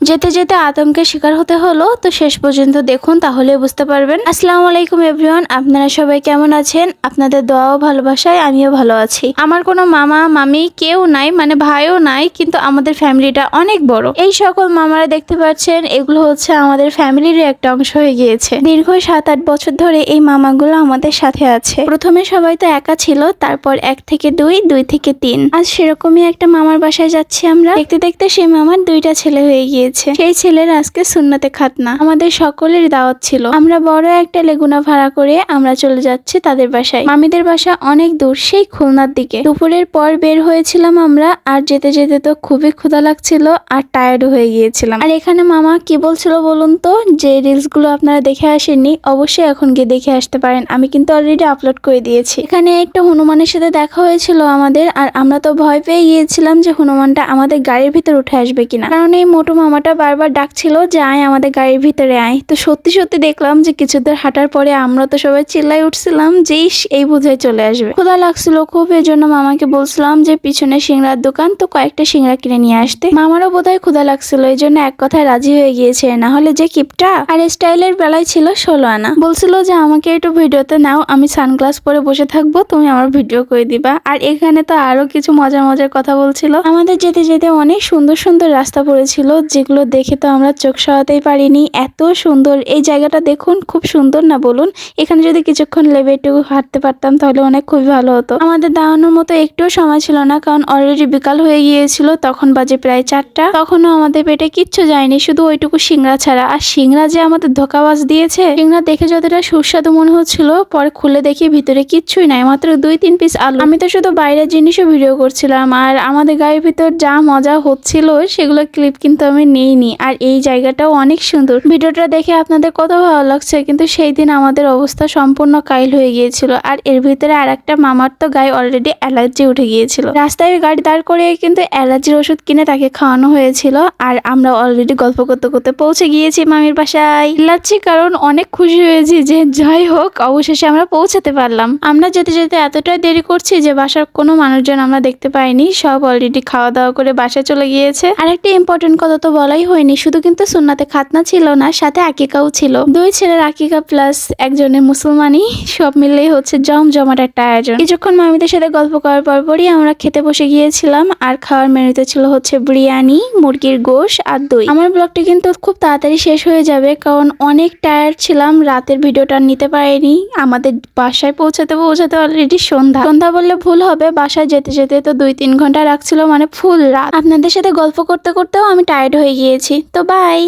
যেতে যেতে আতঙ্কের শিকার হতে হলো। তো শেষ পর্যন্ত দেখুন, তাহলে বুঝতে পারবেন। আসসালামু আলাইকুম এভরিওয়ান, আপনারা সবাই কেমন আছেন? আপনাদের দোয়া ও ভালোবাসায় আমিও ভালো আছি। আমার কোনো মামা মামি কেউ নাই, মানে ভাইও নাই, কিন্তু আমাদের ফ্যামিলিটা অনেক বড়। এই সকল মামারা দেখতে পাচ্ছেন, এগুলো হচ্ছে আমাদের ফ্যামিলির একটা অংশ হয়ে গিয়েছে। দীর্ঘ 7-8 বছর ধরে এই মামাগুলো আমাদের সাথে আছে। প্রথমে সবাই তো একা ছিল, তারপর 1 থেকে 2, 2 থেকে 3। আজ সেরকমই একটা মামার বাসায় যাচ্ছি আমরা। দেখতে দেখতে সেই মামার 2টা ছেলে হয়ে গিয়েছে। সেই ছেলের আজকে সুন্নতে খাতনা। আমাদের সকলের দাওয়াত ছিল। আমরা বড় একটা লেগুনা ভাড়া করে আমরা চলে যাচ্ছি তাদের বাসায়। মামিদের বাসা অনেক দূর, সেই খুলনার দিকে। দুপুরের পর বের হয়েছিলাম আমরা, আর যেতে যেতে তো খুবই ক্ষুধা লাগছিল আর টায়ার্ড হয়ে গিয়েছিলাম। আর এখানে মামা কি বলছিল বলুন তো, যে রিলস গুলো আপনারা দেখে আসেননি, অবশ্যই এখন গিয়ে দেখে আসতে পারেন। আমি কিন্তু অলরেডি আপলোড করে দিয়েছি। এখানে একটা হনুমানের সাথে দেখা হয়েছিল আমাদের, আর আমরা তো ভয় পেয়ে গিয়েছিলাম যে হনুমানটা আমাদের গাড়ির ভিতর উঠে আসবে কিনা, কারণ এই মোটু মামাটা বারবার ডাকছিল যে আয় আমাদের গাড়ির ভিতরে আয়। তো সত্যি সত্যি দেখলাম যে কিছু দূর হাঁটার পরে আমরা তো সবাই চিল্লাই উঠছিলাম যে এই বোধহয় চলে আসবে। ক্ষুধা লাগছিল খুব, এই জন্য মামাকে বলছিলাম যে পিছনে সিংড়ার দোকান, তো কয়েকটা সিংড়া কিনে নিয়ে আসতে। মামারও বোধহয় ক্ষুধা লাগছিল, এই জন্য এক কথায় রাজি হয়ে গিয়েছে, না হলে যে কিপটা। আর স্টাইলের বেলায় ছিল 16 আনা। বলছিল যে আমাকে একটু ভিডিওতে নাও, আমি সানগ্লাস পরে বসে থাকবো, তুমি আমার ভিডিও করে দিবা। আর এখানে তো আরো কিছু মজার মজার কথা বলছিল। আমাদের যেতে যেতে অনেক সুন্দর সুন্দর রাস্তা পড়েছিল, যেগুলো দেখে তো আমরা চোখ সরাতেই পারিনি। এত সুন্দর এই জায়গাটা, দেখুন খুব সুন্দর না বলুন? এখানে যদি কিছুক্ষণ লেবে একটু হাঁটতে পারতাম তাহলে অনেক খুবই ভালো হতো। আমাদের দাঁড়ানোর মতো একটুও সময় ছিল না, কারণ অলরেডি বিকাল হয়ে গিয়েছিল। তখন বাজে প্রায় 4টা। তখনও আমাদের পেটে কিচ্ছু যায়নি, শুধু ওইটুকু সিংড়া ছাড়া। আর সিংড়া যে আমাদের ধোকাবাজ দিয়েছে, সিংড়া দেখে যতটা সুস্বাদু মনে হচ্ছিল, পরে খুলে দেখি ভিতরে কিচ্ছুই নাই, মাত্র 2-3 পিস আলু। আমি তো শুধু বাইরের জিনিসও ভিডিও করছিলাম, আর আমাদের গাড়ির ভিতর যা মজা হচ্ছিল সেগুলো ক্লিপ কিন্তু আমি নেইনি। আর এই জায়গাটাও অনেক সুন্দর। ভিডিওটা দেখে আপনাদের কত ভালো লাগছে, কিন্তু সেই দিন আমাদের অবস্থা সম্পূর্ণ কাইল হয়ে গিয়েছিল। আর এর ভিতরে আর একটা মামার তো গায়ে অলরেডি অ্যালার্জি উঠে গিয়েছিল। রাস্তায় গাড়ি দাঁড় করে কিন্তু অ্যালার্জির ওষুধ কিনে তাকে খাওয়ানো হয়েছিল। আর আমরা অলরেডি গল্প করতে করতে পৌঁছে গিয়েছি মামির বাসায়। লাচ্ছি কারণ অনেক খুশি হয়েছি যে যাই হোক অবশেষে আমরা পৌঁছাতে পারলাম। আমরা যেতে যেতে এতটাই দেরি করছি যে বাসার কোনো মানুষজন আমরা দেখতে পাইনি, সব অলরেডি খাওয়া দাওয়া করে বাসায় চলে গিয়েছে। আর একটা ইম্পর্টেন্ট কথা তো বলাই হয়নি, শুধু কিন্তু সুন্নাতে খাতনা ছিল না, সাথে আকিকাও ছিল। 2 ছেলের আকিকা প্লাস একজনের মুসলমানি, সব মিলেই হচ্ছে জমজমাট একটা আয়োজন। কিছুক্ষণ মামিদের সাথে গল্প করার পরপরই আমরা খেতে বসে গিয়েছিলাম। আর খাওয়ার মেনুতে ছিল হচ্ছে বিরিয়ানি, মুরগির গোশ আর দই। আমার ব্লগটি কিন্তু খুব তাড়াতাড়ি শেষ হয়ে যাবে, কারণ অনেক টায়ার্ড ছিলাম, রাতের ভিডিওটা নিতে পারিনি। আমাদের বাসায় পৌঁছাতে পৌঁছাতে অলরেডি সন্ধ্যা বললে ভুল হবে, বাসায় যেতে যেতে তো 2-3 ঘন্টা রাখছিল, মানে ফুল রাত। আপনাদের সাথে গল্প করতে করতেও আমি টায়ার্ড হয়ে গিয়েছি। তো বাই।